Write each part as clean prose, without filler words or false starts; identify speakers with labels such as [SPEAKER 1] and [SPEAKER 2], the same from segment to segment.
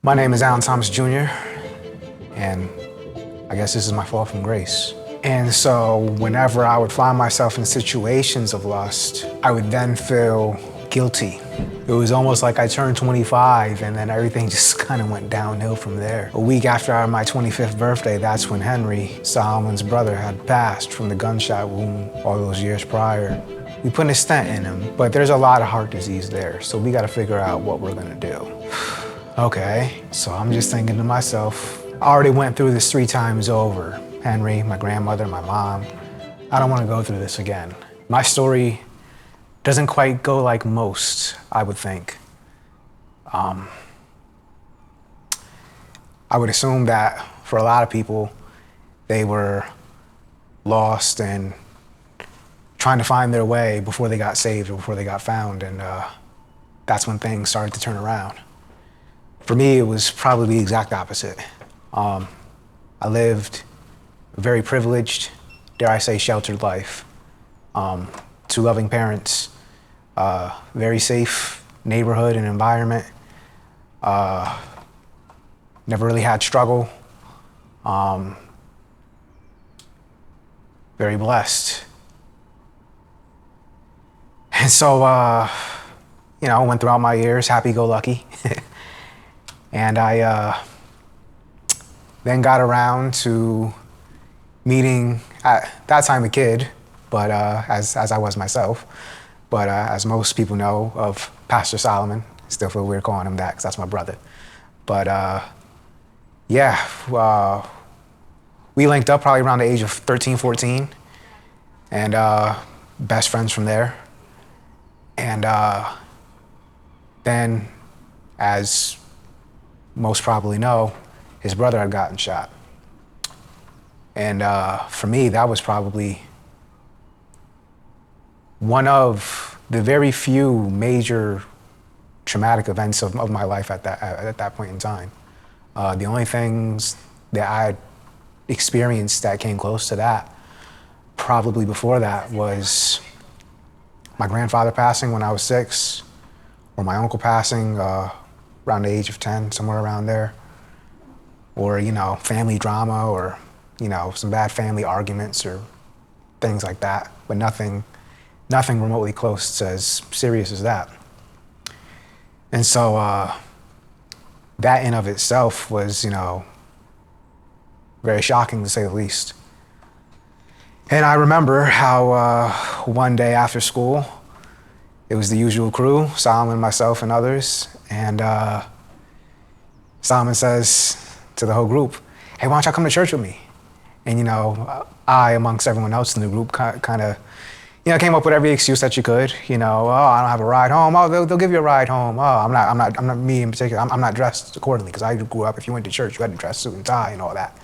[SPEAKER 1] My name is Alan Thomas Jr., and I guess this is my fall from grace. And so whenever I would find myself in situations of lust, I would then feel guilty. It was almost like I turned 25 and then everything just kind of went downhill from there. A week after my 25th birthday, that's when Henry, Solomon's brother, had passed from the gunshot wound all those years prior. We put a stent in him, but there's a lot of heart disease there, so we gotta figure out what we're gonna do. Okay, so I'm just thinking to myself, I already went through this 3 times over. Henry, my grandmother, my mom. I don't want to go through this again. My story doesn't quite go like most, I would think. I would assume that for a lot of people, they were lost and trying to find their way before they got saved or before they got found, and that's when things started to turn around. For me, it was probably the exact opposite. I lived a very privileged, dare I say, sheltered life. 2 loving parents, very safe neighborhood and environment. Never really had struggle. Very blessed. And so, went throughout my years happy-go-lucky. And I then got around to meeting, at that time a kid, but as I was myself, but as most people know of Pastor Solomon. Still feel weird calling him that because that's my brother. But we linked up probably around the age of 13, 14, and best friends from there. And then, as most probably know, his brother had gotten shot. And for me, that was probably one of the very few major traumatic events of my life at that point in time. The only things that I had experienced that came close to that, probably before that, was my grandfather passing when I was 6, or my uncle passing around the age of 10, somewhere around there. Or, family drama, or, some bad family arguments or things like that, but nothing remotely close to as serious as that. And so that in of itself was, very shocking to say the least. And I remember how one day after school, it was the usual crew, Solomon, myself, and others, and Solomon says to the whole group, "Hey, why don't y'all come to church with me?" And I, amongst everyone else in the group, kind of, came up with every excuse that you could. Oh, I don't have a ride home. Oh, they'll give you a ride home. Oh, I'm not me in particular. I'm not dressed accordingly because I grew up. If you went to church, you had to dress suit and tie and all that.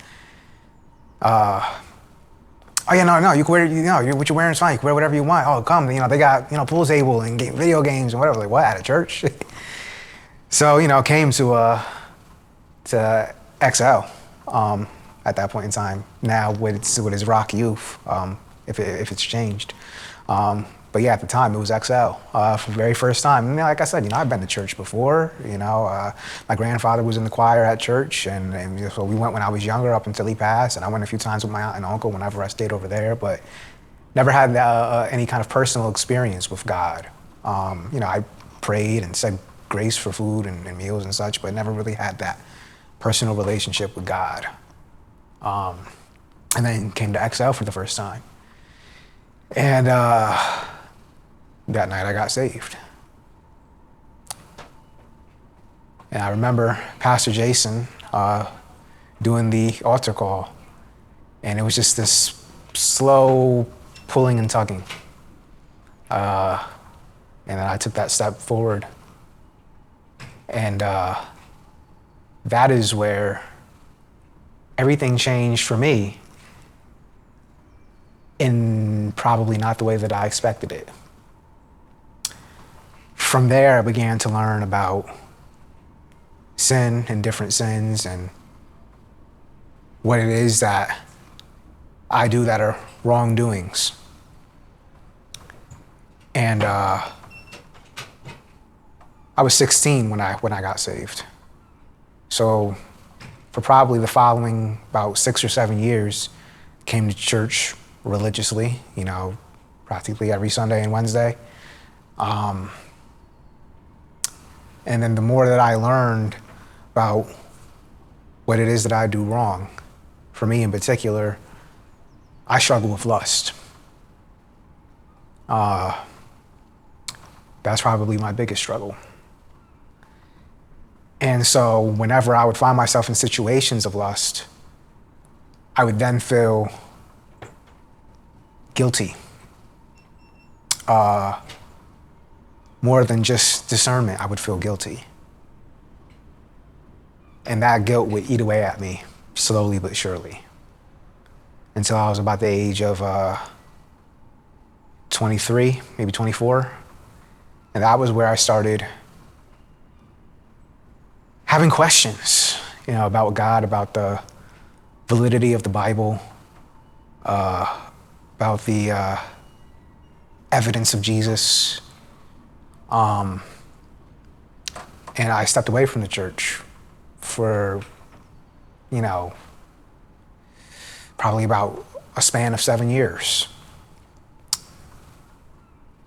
[SPEAKER 1] Oh yeah, no, you can wear, what you're wearing is fine. You can wear whatever you want. Oh, come, they got, pool table and video games and whatever. Like, what, at a church? So, came to XL at that point in time. Now, what is Rock Youth, if it's changed. But yeah, at the time, it was XL for the very first time. And like I said, I've been to church before. My grandfather was in the choir at church, and so we went when I was younger up until he passed, and I went a few times with my aunt and uncle whenever I stayed over there, but never had any kind of personal experience with God. I prayed and said grace for food and meals and such, but never really had that personal relationship with God. And then came to XL for the first time. And that night I got saved. And I remember Pastor Jason doing the altar call. And it was just this slow pulling and tugging. And then I took that step forward. And that is where everything changed for me, in probably not the way that I expected it. From there, I began to learn about sin and different sins and what it is that I do that are wrongdoings. And I was 16 when I got saved. So for probably the following about 6 or 7 years, came to church religiously, practically every Sunday and Wednesday. And then the more that I learned about what it is that I do wrong, for me in particular, I struggle with lust. That's probably my biggest struggle. And so whenever I would find myself in situations of lust, I would then feel guilty. More than just discernment, I would feel guilty. And that guilt would eat away at me slowly but surely until I was about the age of 23, maybe 24. And that was where I started having questions, about God, about the validity of the Bible, about the evidence of Jesus. And I stepped away from the church for, probably about a span of 7 years.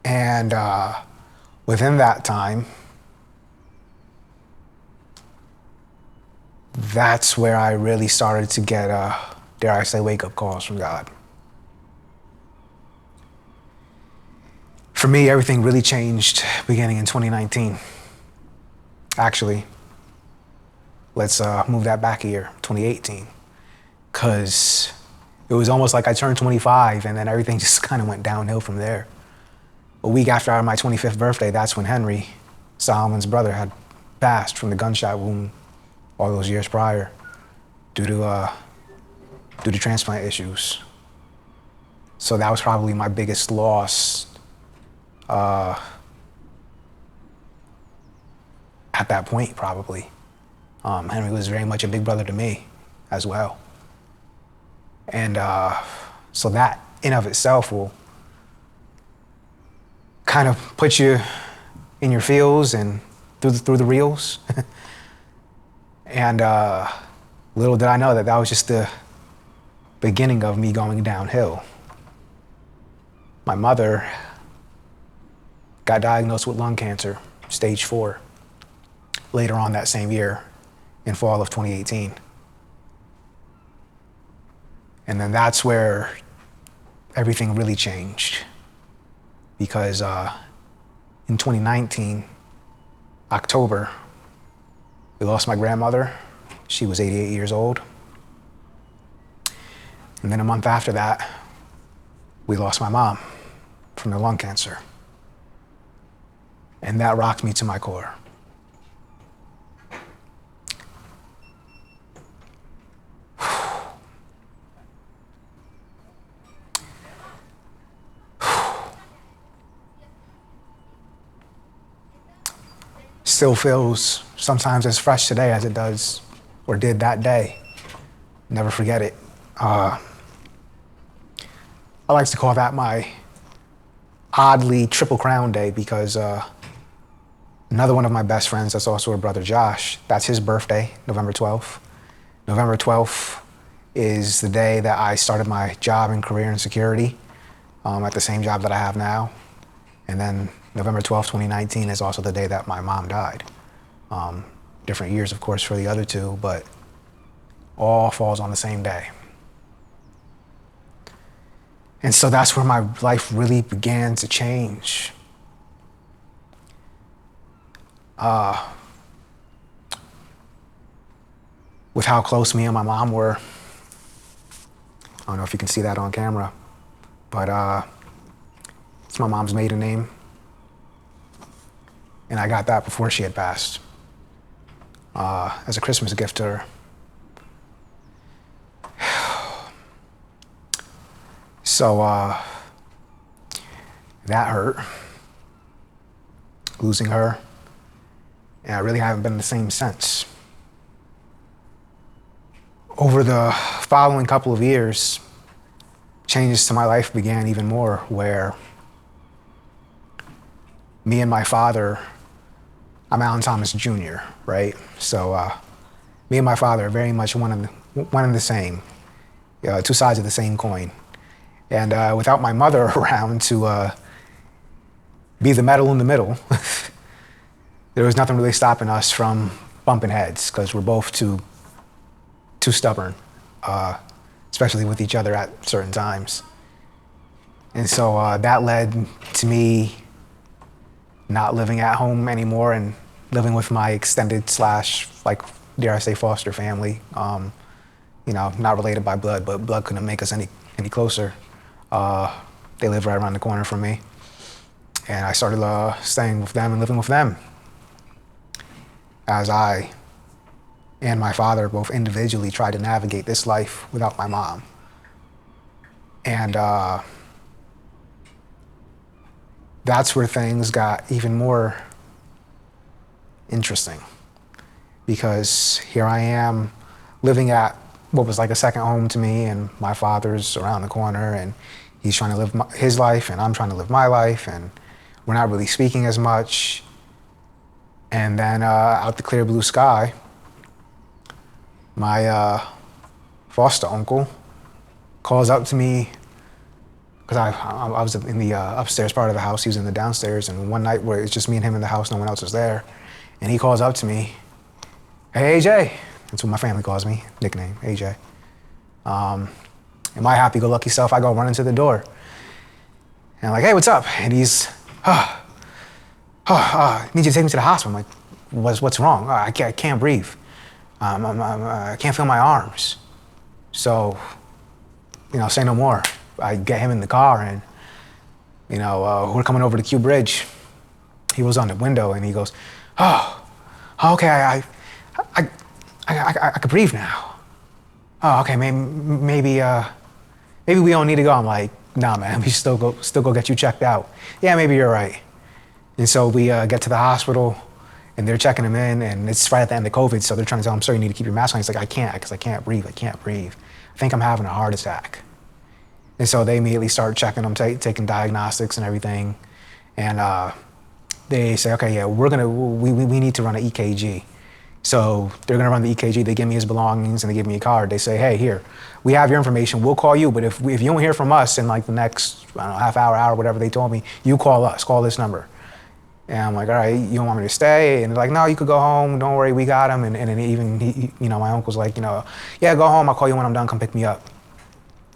[SPEAKER 1] And within that time, that's where I really started to get, dare I say, wake-up calls from God. For me, everything really changed beginning in 2019. Actually, let's move that back a year, 2018. Because it was almost like I turned 25 and then everything just kind of went downhill from there. A week after my 25th birthday, that's when Henry, Solomon's brother, had passed from the gunshot wound all those years prior due to transplant issues. So that was probably my biggest loss at that point, probably. Henry was very much a big brother to me as well. And so that in of itself will kind of put you in your feels and through the reels. And little did I know that was just the beginning of me going downhill. My mother got diagnosed with lung cancer, stage 4, later on that same year in fall of 2018. And then that's where everything really changed. Because in 2019, October, we lost my grandmother. She was 88 years old. And then a month after that, we lost my mom from the lung cancer. And that rocked me to my core. Still feels sometimes as fresh today as it does or did that day. Never forget it. I like to call that my oddly Triple Crown Day because another one of my best friends, that's also her brother Josh, that's his birthday, November 12th. November 12th is the day that I started my job and career in security at the same job that I have now. And then November 12th, 2019 is also the day that my mom died. Different years, of course, for the other two, but all falls on the same day. And so that's where my life really began to change. With how close me and my mom were. I don't know if you can see that on camera, but it's my mom's maiden name. And I got that before she had passed as a Christmas gift to her. So that hurt, losing her. And I really haven't been the same since. Over the following couple of years, changes to my life began even more, where me and my father, I'm Alan Thomas Jr., right? So Me and my father are very much one and the same, two sides of the same coin. And without my mother around to be the metal in the middle, there was nothing really stopping us from bumping heads, because we're both too stubborn, especially with each other at certain times. And so that led to me not living at home anymore and living with my extended slash, like, dare I say, foster family. Not related by blood, but blood couldn't make us any closer. They live right around the corner from me. And I started staying with them and living with them, as I and my father both individually tried to navigate this life without my mom. And that's where things got even more interesting, because here I am living at what was like a second home to me, and my father's around the corner, and he's trying to live his life, and I'm trying to live my life, and we're not really speaking as much. And then out the clear blue sky, my foster uncle calls up to me, because I was in the upstairs part of the house, he was in the downstairs, and one night where it's just me and him in the house, no one else was there, and he calls up to me, "Hey, AJ," that's what my family calls me, nickname, AJ. And my happy-go-lucky self, I go running to the door, and I'm like, "Hey, what's up?" And he's, "I need you to take me to the hospital." I'm like, what's wrong? I can't breathe. I can't feel my arms. So, say no more. I get him in the car, and, we're coming over the Q Bridge. He was on the window, and he goes, "Oh, okay, I could breathe now. Oh, okay, maybe we don't need to go." I'm like, "Nah, man, we still go get you checked out." "Yeah, maybe you're right." And so we get to the hospital, and they're checking him in, and it's right at the end of COVID, so they're trying to tell him, "Sir, you need to keep your mask on." He's like, "I can't, because I can't breathe. I think I'm having a heart attack." And so they immediately start checking him, taking diagnostics and everything. And they say, "Okay, yeah, we need to run an EKG." So they're gonna run the EKG, they give me his belongings, and they give me a card. They say, "Hey, here, we have your information, we'll call you, but if you don't hear from us in like the next, I don't know, half hour, whatever they told me, you call us, call this number." And I'm like, "All right, you don't want me to stay?" And they're like, "No, you could go home, don't worry, we got him." And then even, my uncle's like, "Yeah, go home, I'll call you when I'm done, come pick me up."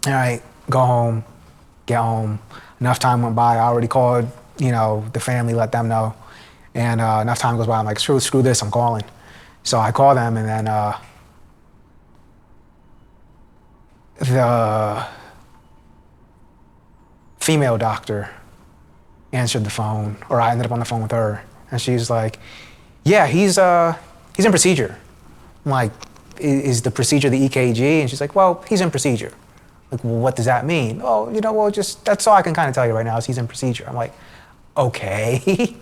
[SPEAKER 1] All right, go home, get home. Enough time went by, I already called, the family, let them know. And enough time goes by, I'm like, screw this, I'm calling. So I call them, and then the female doctor answered the phone, or I ended up on the phone with her, and she's like, "Yeah, he's in procedure." I'm like, "Is the procedure the EKG?" And she's like, "Well, he's in procedure." Like, "Well, what does that mean?" "Oh, just that's all I can kind of tell you right now is he's in procedure." I'm like, "Okay."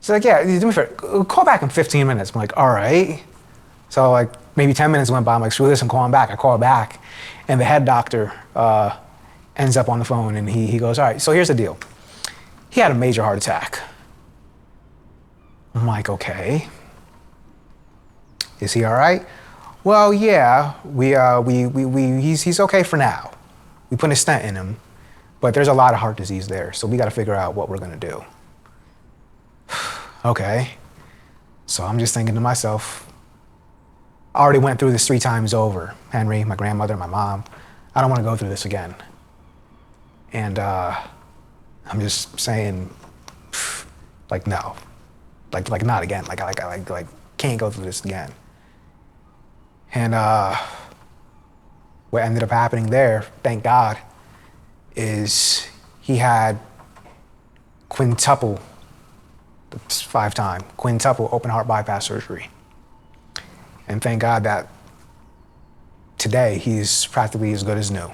[SPEAKER 1] She's like, "Yeah, do me a favor, call back in 15 minutes. I'm like, "All right." So like maybe 10 minutes went by, I'm like, "Screw this, I'm calling back." I call back, and the head doctor ends up on the phone, and he goes, "All right, so here's the deal. He had a major heart attack." I'm like, "Okay. Is he all right?" "Well, yeah, he's okay for now. We put a stent in him, but there's a lot of heart disease there, so we got to figure out what we're gonna do." Okay. So I'm just thinking to myself, I already went through this 3 times over. Henry, my grandmother, my mom. I don't want to go through this again. And I'm just saying, like, no, like not again. Like can't go through this again. And what ended up happening there, thank God, is he had quintuple open heart bypass surgery. And thank God that today he's practically as good as new.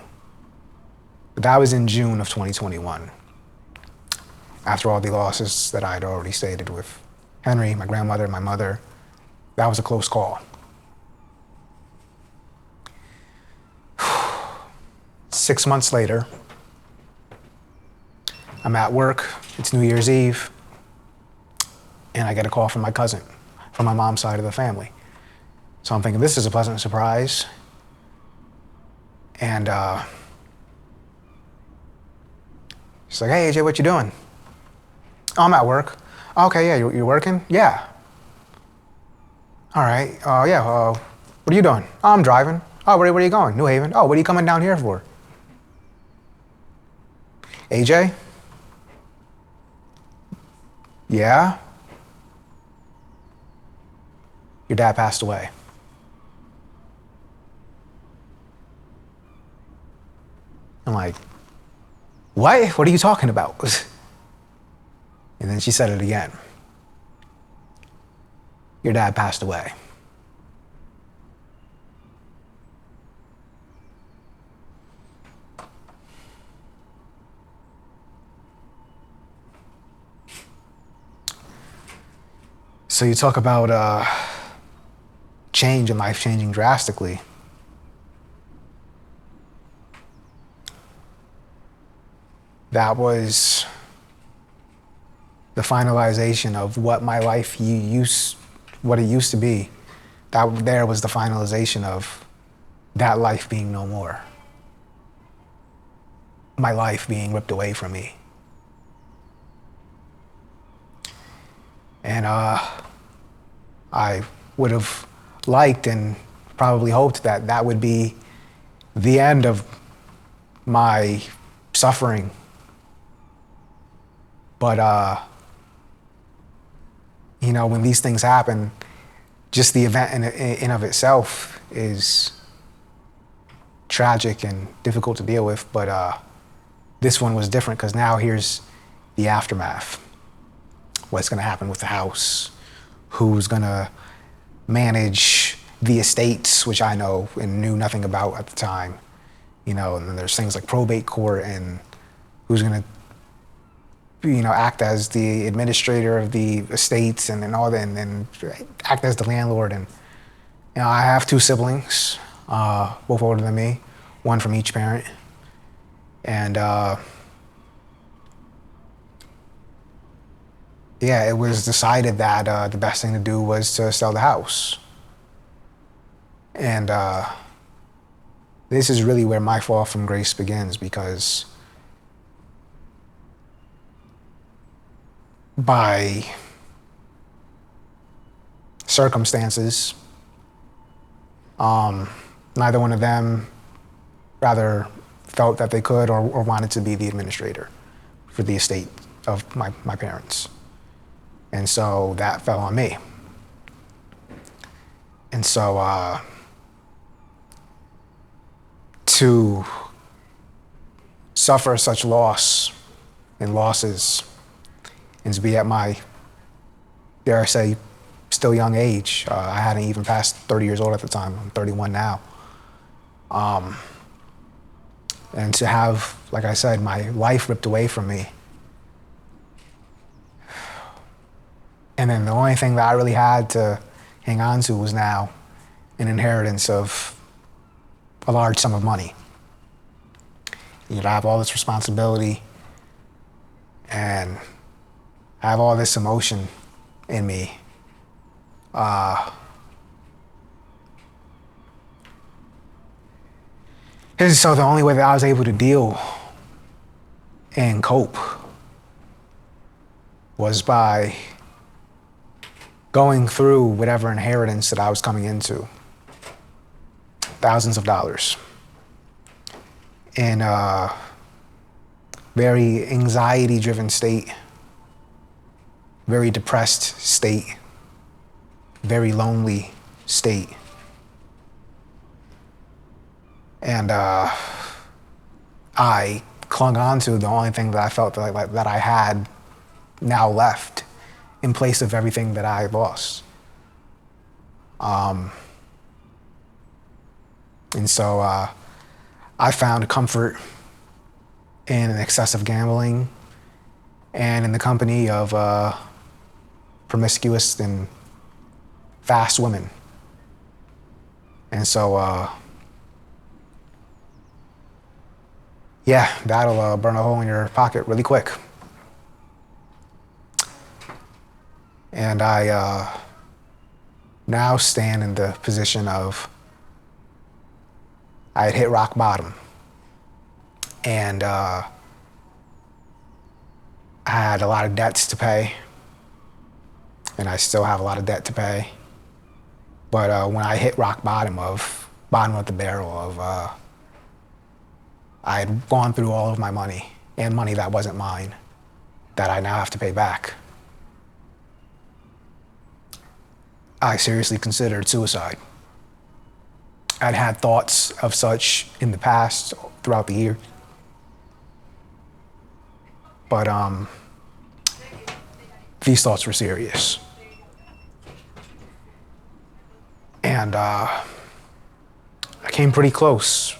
[SPEAKER 1] But that was in June of 2021. After all the losses that I had already stated with Henry, my grandmother, my mother, that was a close call. 6 months later, I'm at work, it's New Year's Eve, and I get a call from my cousin, from my mom's side of the family. So I'm thinking, this is a pleasant surprise. And she's like, hey, AJ, what you doing? Oh, I'm at work. "Oh, okay, yeah, you're working? Yeah. All right, yeah, what are you doing? Oh, I'm driving. Oh, where are you going? New Haven. Oh, what are you coming down here for? AJ? Yeah? Your dad passed away. I'm like, what? What are you talking about? And then she said it again. Your dad passed away. So you talk about change and life changing drastically. That was the finalization of what my life what it used to be. That there was the finalization of that life being no more. My life being ripped away from me. And I would have liked and probably hoped that that would be the end of my suffering. But, you know, when these things happen, just the event in of itself is tragic and difficult to deal with. But this one was different because now here's the aftermath. What's going to happen with the house? Who's going to manage the estates, which I know and knew nothing about at the time. You know, and then there's things like probate court and who's going to, you know, act as the administrator of the estates and all that, and then act as the landlord. And, you know, I have two siblings, both older than me, one from each parent. And yeah, it was decided that the best thing to do was to sell the house. And this is really where my fall from grace begins, because by circumstances, neither one of them rather felt that they could or wanted to be the administrator for the estate of my parents. And so that fell on me. And so to suffer such loss and losses and to be at my, dare I say, still young age. I hadn't even passed 30 years old at the time. I'm 31 now. And to have, like I said, my life ripped away from me. And then the only thing that I really had to hang on to was now an inheritance of a large sum of money. You know, I have all this responsibility and I have all this emotion in me. And so the only way that I was able to deal and cope was by going through whatever inheritance that I was coming into. Thousands of dollars. In a very anxiety-driven state, very depressed state, very lonely state. And I clung on to the only thing that I felt that I had now left in place of everything that I lost. And so I found comfort in excessive gambling and in the company of promiscuous and fast women. And so, yeah, that'll burn a hole in your pocket really quick. And I now stand in the position of I had hit rock bottom, and I had a lot of debts to pay, and I still have a lot of debt to pay. But when I hit rock bottom of the barrel of, I had gone through all of my money, and money that wasn't mine, that I now have to pay back. I seriously considered suicide. I'd had thoughts of such in the past, throughout the year. But these thoughts were serious. And I came pretty close.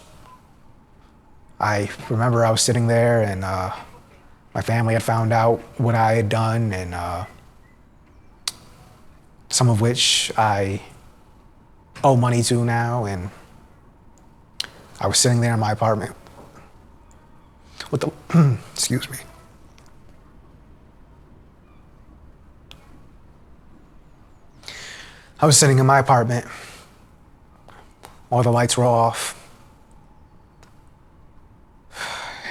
[SPEAKER 1] I remember I was sitting there, and my family had found out what I had done, and some of which I owe money to now, and I was sitting there in my apartment with the, excuse me. I was sitting in my apartment, all the lights were off,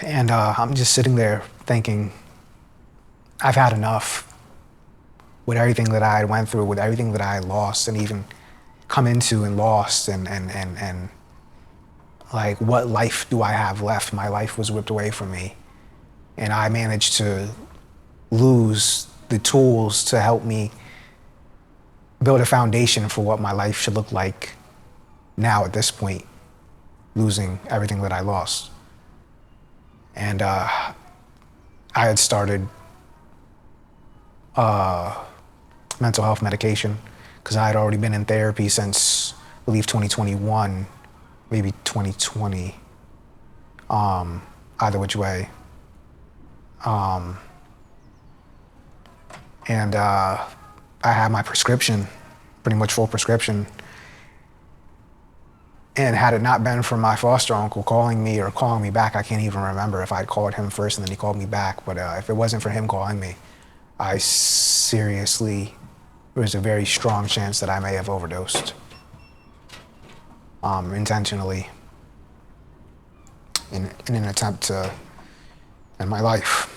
[SPEAKER 1] and I'm just sitting there thinking, I've had enough with everything that I had went through, with everything that I had lost and even come into and lost, and like, what life do I have left? My life was ripped away from me, and I managed to lose the tools to help me build a foundation for what my life should look like now at this point, losing everything that I lost. And I had started mental health medication because I had already been in therapy since, I believe, 2021, maybe 2020, either which way. And I had my prescription, pretty much full prescription. And had it not been for my foster uncle calling me or calling me back, I can't even remember if I'd called him first and then he called me back. But if it wasn't for him calling me, I seriously, there was a very strong chance that I may have overdosed intentionally in an attempt to end my life.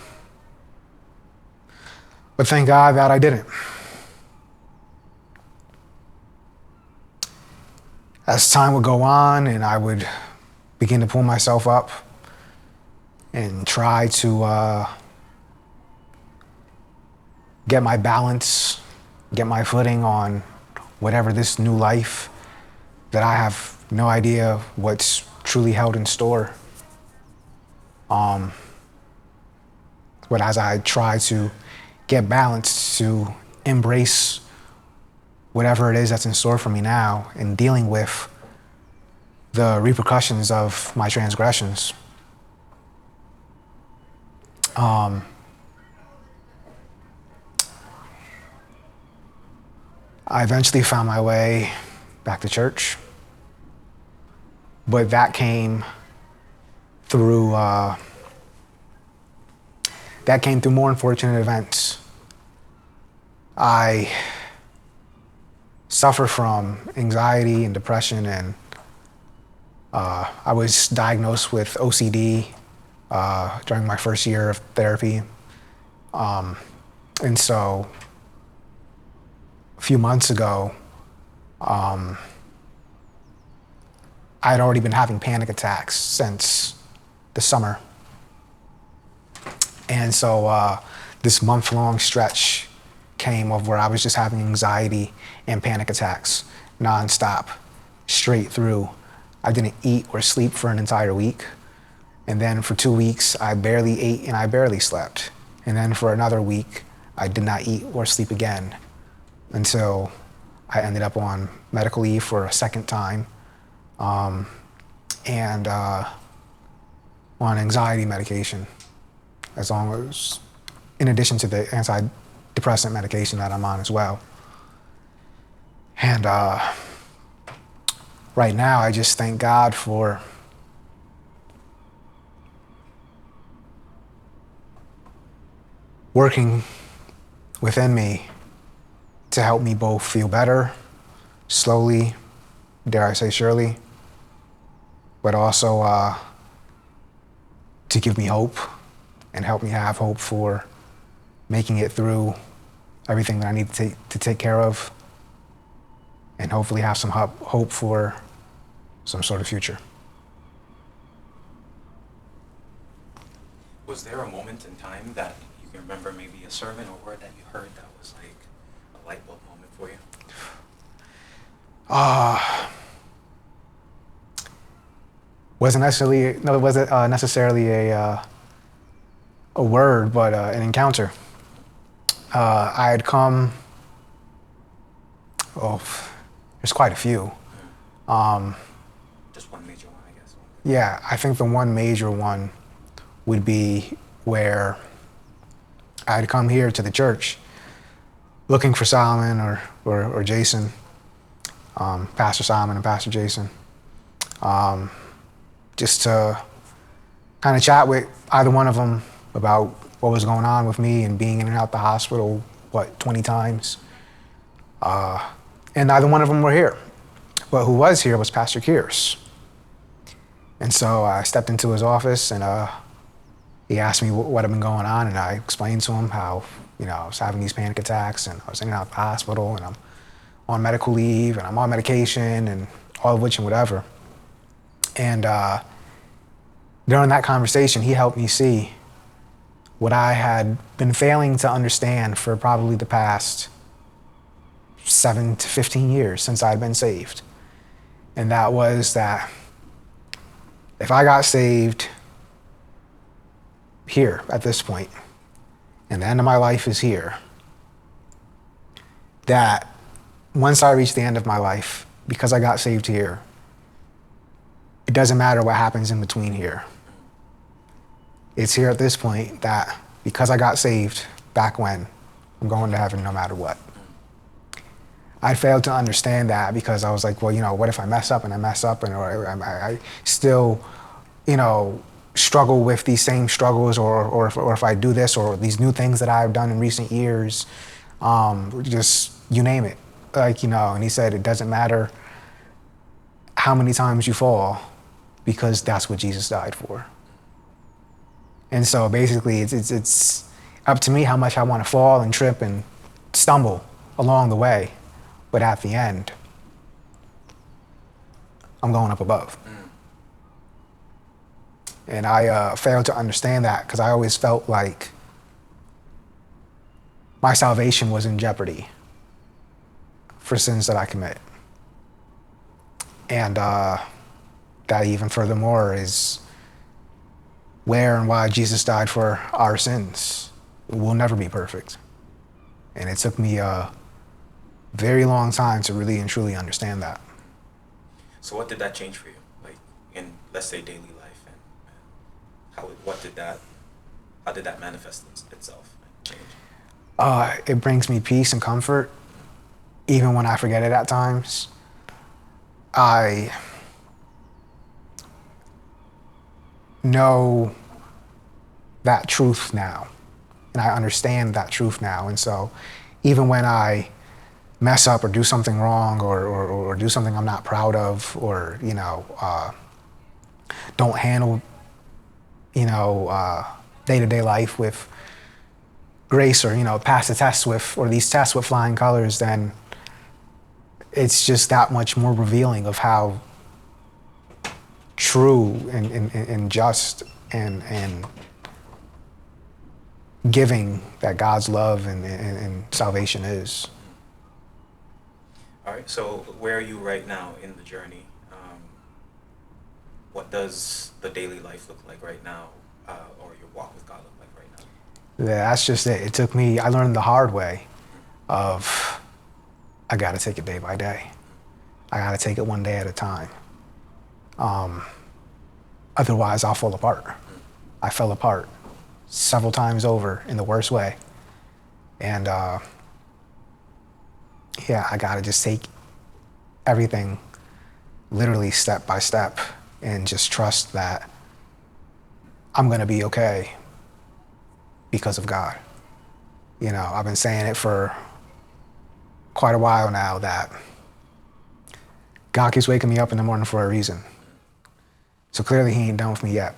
[SPEAKER 1] But thank God that I didn't. As time would go on and I would begin to pull myself up and try to get my balance, get my footing on whatever this new life that I have no idea what's truly held in store. But as I try to get balance to embrace whatever it is that's in store for me now and dealing with the repercussions of my transgressions. I eventually found my way back to church, but that came through more unfortunate events. I suffer from anxiety and depression, and I was diagnosed with OCD during my first year of therapy. And so a few months ago, I had already been having panic attacks since the summer. And so this month-long stretch came of where I was just having anxiety and panic attacks nonstop, straight through. I didn't eat or sleep for an entire week. And then for 2 weeks, I barely ate and I barely slept. And then for another week, I did not eat or sleep again until I ended up on medical leave for a second time, and on anxiety medication, in addition to the antidepressant medication that I'm on as well. And right now, I just thank God for working within me to help me both feel better slowly, dare I say surely, but also to give me hope and help me have hope for making it through everything that I need to take care of, and hopefully have some hope for some sort of future.
[SPEAKER 2] Was there a moment in time that you can remember, maybe a sermon or word that you heard that was like a light bulb moment for you?
[SPEAKER 1] It wasn't necessarily a word, but an encounter. I had come, there's quite a few.
[SPEAKER 2] Just one major one, I guess.
[SPEAKER 1] Yeah, I think the one major one would be where I had come here to the church looking for Solomon or Jason, Pastor Solomon and Pastor Jason, just to kind of chat with either one of them about what was going on with me and being in and out the hospital, 20 times. And neither one of them were here. But who was here was Pastor Kears. And so I stepped into his office and he asked me what had been going on, and I explained to him how, I was having these panic attacks and I was in and out the hospital and I'm on medical leave and I'm on medication and all of which and whatever. And during that conversation, he helped me see what I had been failing to understand for probably the past 7 to 15 years since I'd been saved. And that was that if I got saved here at this point, and the end of my life is here, that once I reach the end of my life, because I got saved here, it doesn't matter what happens in between here. It's here at this point that because I got saved back when, I'm going to heaven no matter what. I failed to understand that because I was like, well, what if I mess up and or I still, struggle with these same struggles or if I do this or these new things that I've done in recent years, just you name it. And he said, it doesn't matter how many times you fall because that's what Jesus died for. And so basically it's up to me how much I want to fall and trip and stumble along the way. But at the end, I'm going up above. And I failed to understand that because I always felt like my salvation was in jeopardy for sins that I commit. And that even furthermore is where and why Jesus died for our sins. We'll never be perfect. And it took me a very long time to really and truly understand that.
[SPEAKER 2] So what did that change for you? Like in, let's say, daily life, and how did that manifest itself and change?
[SPEAKER 1] It brings me peace and comfort, even when I forget it at times. I know that truth now, and I understand that truth now. And so even when I mess up or do something wrong or do something I'm not proud of or, don't handle, day-to-day life with grace or, pass the test or these tests with flying colors, then it's just that much more revealing of how true and just and giving that God's love and salvation is.
[SPEAKER 2] All right, so where are you right now in the journey? What does the daily life look like right now, or your walk with God look like right now?
[SPEAKER 1] Yeah, that's just it. I learned the hard way of I got to take it day by day. I got to take it one day at a time. Otherwise, I'll fall apart. I fell apart several times over in the worst way. And I got to just take everything literally step by step and just trust that I'm going to be okay because of God. I've been saying it for quite a while now that God keeps waking me up in the morning for a reason. So clearly he ain't done with me yet.